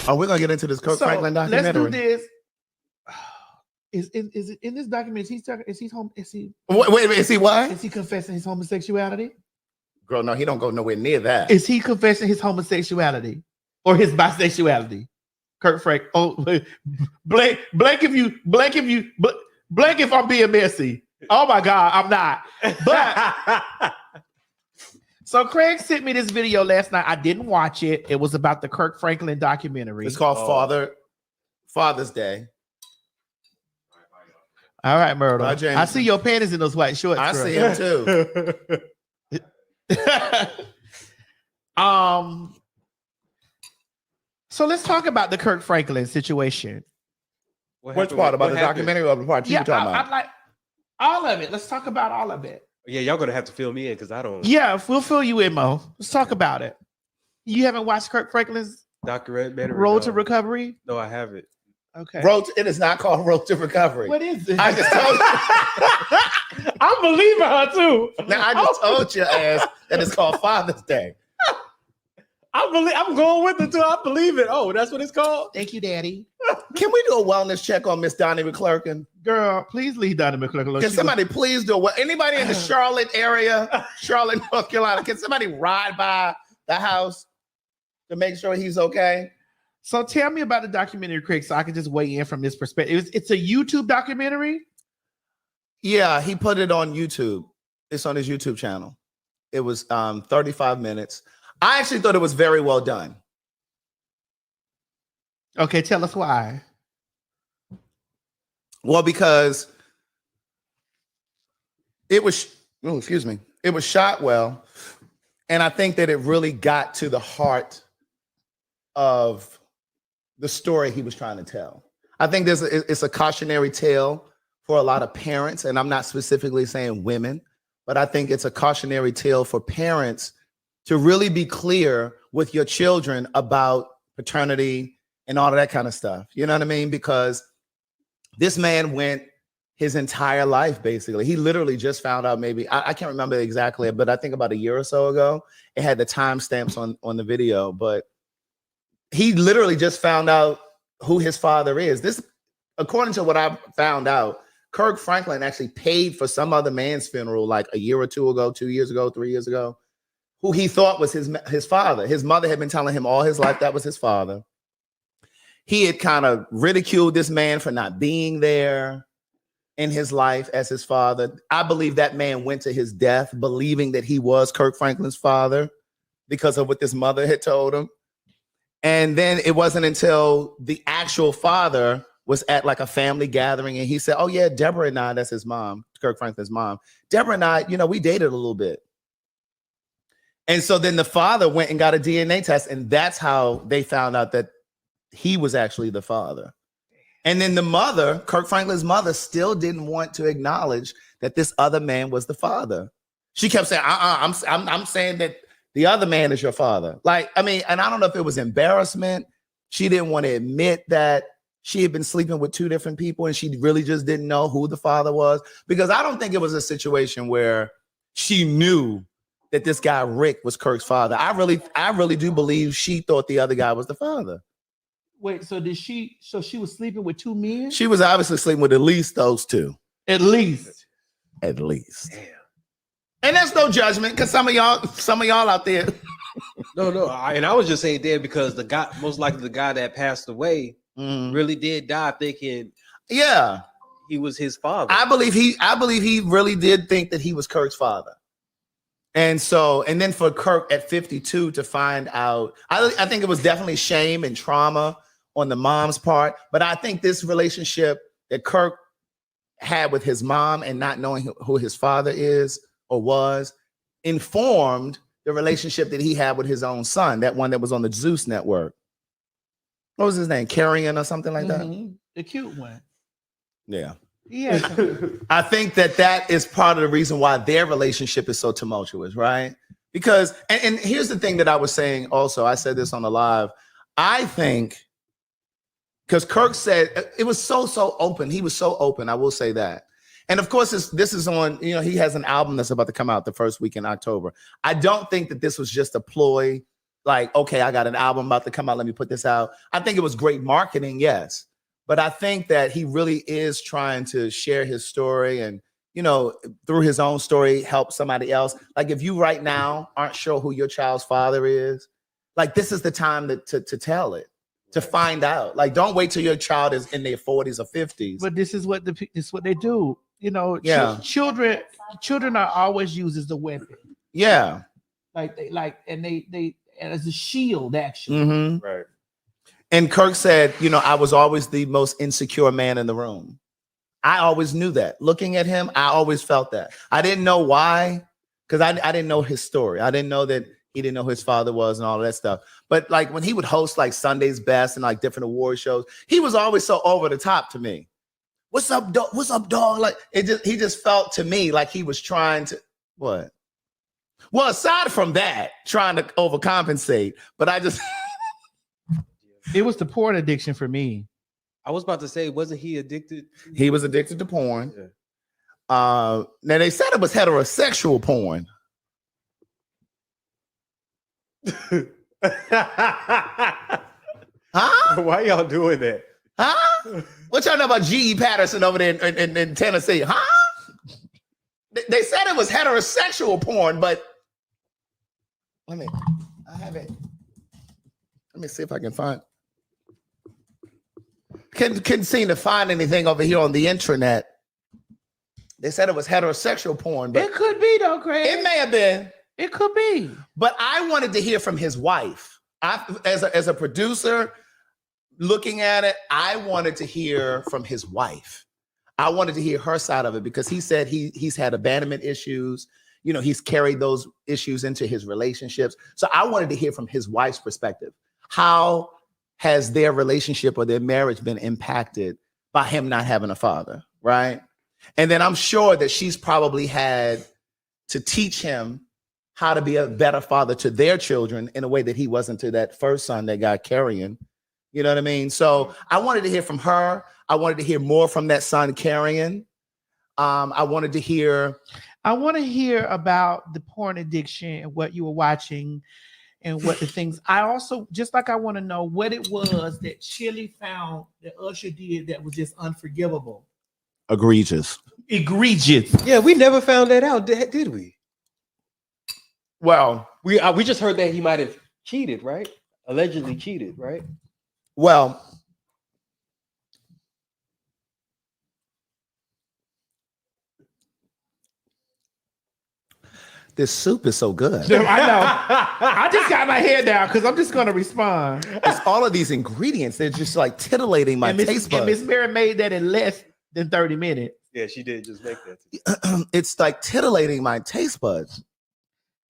Oh, we're gonna get into this Kirk Franklin documentary. Let's do this. Is it in this document? Is he Wait, is he what? Is he confessing his homosexuality? Girl, no, he don't go nowhere near that. Is he confessing his homosexuality or his bisexuality? Kirk Frank. Oh, blank if I'm being messy. Oh my God, I'm not. But so Craig sent me this video last night. I didn't watch it. It was about the Kirk Franklin documentary. It's called Father's Day. All right, Myrtle. Bye, I see your panties in those white shorts. I see him too. So let's talk about the Kirk Franklin situation. Which part about the documentary or the part you were talking about? I like all of it. Let's talk about all of it. Yeah, y'all gonna have to fill me in because I don't. Yeah, we'll fill you in, Mo. Let's talk about it. You haven't watched Kirk Franklin's documentary? Road to Recovery? No, I haven't. Okay. It is not called Road to Recovery. What is it? I just told you. I'm believing her too. Now I just told your ass that it's called Father's Day. I'm going with it too. I believe it. Oh, that's what it's called. Thank you, Daddy. Can we do a wellness check on Miss Donnie McClurkin? Girl, please leave Donnie McClurkin. Can somebody please do it? Anybody in the Charlotte area, Charlotte, North Carolina, can somebody ride by the house to make sure he's okay? So tell me about the documentary, Craig, so I can just weigh in from this perspective. It's a YouTube documentary? Yeah, he put it on YouTube. It's on his YouTube channel. It was 35 minutes. I actually thought it was very well done. Okay, tell us why. Well, because it was, it was shot well. And I think that it really got to the heart of the story he was trying to tell. I think it's a cautionary tale for a lot of parents, and I'm not specifically saying women, but I think it's a cautionary tale for parents to really be clear with your children about paternity and all of that kind of stuff. You know what I mean? Because this man went his entire life, basically. He literally just found out maybe, I can't remember exactly, but I think about a year or so ago, it had the timestamps on the video, but he literally just found out who his father is. This, according to what I found out, Kirk Franklin actually paid for some other man's funeral like a year or two ago, 2 years ago, 3 years ago, who he thought was his father. His mother had been telling him all his life that was his father. He had kind of ridiculed this man for not being there in his life as his father. I believe that man went to his death believing that he was Kirk Franklin's father because of what this mother had told him. And then it wasn't until the actual father was at like a family gathering and he said, oh yeah, Deborah and I, that's his mom, Kirk Franklin's mom. Deborah and I, we dated a little bit. And so then the father went and got a DNA test, and that's how they found out that he was actually the father. And then the mother, Kirk Franklin's mother, still didn't want to acknowledge that this other man was the father. She kept saying, I'm saying that the other man is your father. Like, I mean, and I don't know if it was embarrassment. She didn't want to admit that she had been sleeping with two different people and she really just didn't know who the father was. Because I don't think it was a situation where she knew that this guy, Rick, was Kirk's father. I really do believe she thought the other guy was the father. Wait, so she was sleeping with two men? She was obviously sleeping with at least those two. At least. Damn. And that's no judgment, because some of y'all out there. No. And I was just saying that because the guy, most likely the guy that passed away, really did die thinking, he was his father. I believe he really did think that he was Kirk's father. And then for Kirk at 52 to find out, I think it was definitely shame and trauma on the mom's part. But I think this relationship that Kirk had with his mom and not knowing who his father is or was informed the relationship that he had with his own son, that one that was on the Zeus network. What was his name? Carrion or something like that? The cute one. Yeah. Yeah. I think that is part of the reason why their relationship is so tumultuous, right? Because, and here's the thing that I was saying also, I said this on the live. I think, because Kirk said, it was so open. He was so open, I will say that. And of course, this is on, he has an album that's about to come out the first week in October. I don't think that this was just a ploy like, okay, I got an album about to come out. Let me put this out. I think it was great marketing, yes. But I think that he really is trying to share his story and, you know, through his own story, help somebody else. Like if you right now aren't sure who your child's father is, like this is the time to tell it, to find out. Like don't wait till your child is in their 40s or 50s. But this is what they do. You know, children are always used as a weapon. Yeah. And as a shield, actually. Mm-hmm. Right. And Kirk said, you know, I was always the most insecure man in the room. I always knew that. Looking at him, I always felt that. I didn't know why, because I didn't know his story. I didn't know that he didn't know who his father was and all of that stuff. But like when he would host like Sunday's Best and like different award shows, he was always so over the top to me. What's up, dog? What's up, dog? Like he just felt to me like he was trying to what? Well, aside from that, trying to overcompensate, but I just it was the porn addiction for me. I was about to say, wasn't he addicted? He was addicted to porn. Yeah. Now they said it was heterosexual porn. Huh? Why y'all doing that? Huh? What y'all know about G.E. Patterson over there in Tennessee? Huh? They said it was heterosexual porn, but I have it. Let me see if I can find. Couldn't seem to find anything over here on the intranet. They said it was heterosexual porn, but it could be though, Craig. It may have been. It could be. But I wanted to hear from his wife. As a producer, looking at it, I wanted to hear from his wife. I wanted to hear her side of it because he said he's had abandonment issues. You know, he's carried those issues into his relationships. So I wanted to hear from his wife's perspective. How has their relationship or their marriage been impacted by him not having a father, right? And then I'm sure that she's probably had to teach him how to be a better father to their children in a way that he wasn't to that first son that got carrying. You know what I mean? So I wanted to hear from her. I wanted to hear more from that son carrying. I want to hear about the porn addiction and what you were watching and what the things. I also I want to know what it was that Chili found that Usher did that was just unforgivable. Egregious. Yeah, we never found that out, did we? Well, we just heard that he might have cheated, right? Allegedly cheated, right? Well, this soup is so good. I know. I just got my head down because I'm just going to respond. It's all of these ingredients. They're just like titillating my taste buds. And Miss Mary made that in less than 30 minutes. Yeah, she did just make that. It's like titillating my taste buds.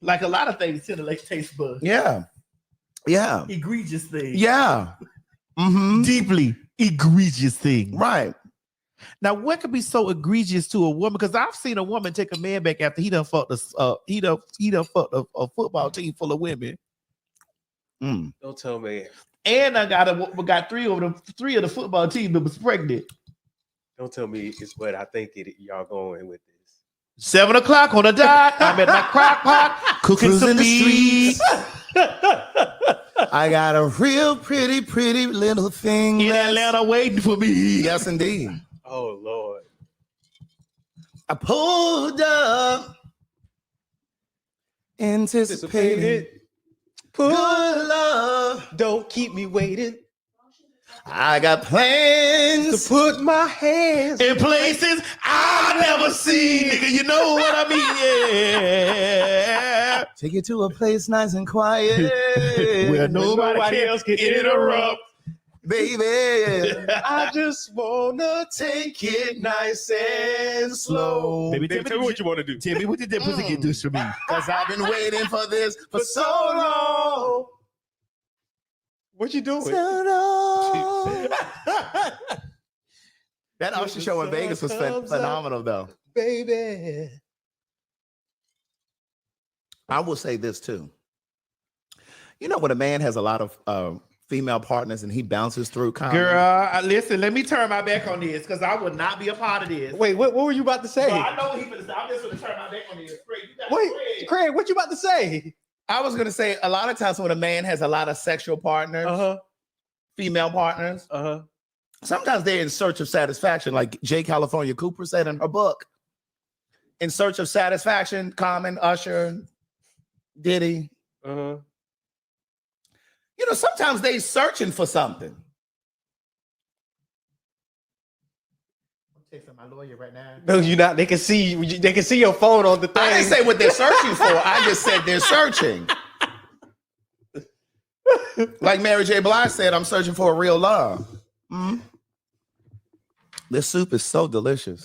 Like a lot of things titillate taste buds. Yeah. Yeah. Egregious things. Yeah. Mm-hmm. Deeply egregious thing. Right. Now, what could be so egregious to a woman? Because I've seen a woman take a man back after he done fucked fucked a football team full of women. Don't tell me. And I got three of the football team that was pregnant. Don't tell me it's what I think y'all going with this. 7:00 on the dot. I'm at my crock pot cooking some meat. I got a real pretty little thing in Atlanta waiting for me. Yes, indeed. Oh, Lord. I pulled up, anticipated. Good love, don't keep me waiting. I got plans to put my hands in places I've never seen. Nigga, you know what I mean? Yeah. Take you to a place nice and quiet where nobody else can interrupt. Baby, I just wanna take it nice and slow. Baby, tell me what you want to do. Tell me what did that pussy get do for me? Because I've been waiting for this for so long. What you doing? So long. That Usher show in Vegas was phenomenal, though. Baby. I will say this, too. You know, when a man has a lot of female partners and he bounces through comedy. Girl, listen, let me turn my back on this because I would not be a part of this. Wait, what were you about to say? I know he was. I'm just going to turn my back on this. Craig, what you about to say? I was gonna say a lot of times when a man has a lot of sexual partners, female partners, sometimes they're in search of satisfaction, like J. California Cooper said in her book. In search of satisfaction, Common, Usher, Diddy. You know, sometimes they searching for something. I'm texting my lawyer right now. No, you're not. They can see. They can see your phone on the thing. I didn't say what they're searching for. I just said they're searching. Like Mary J. Blige said, I'm searching for a real love. This soup is so delicious.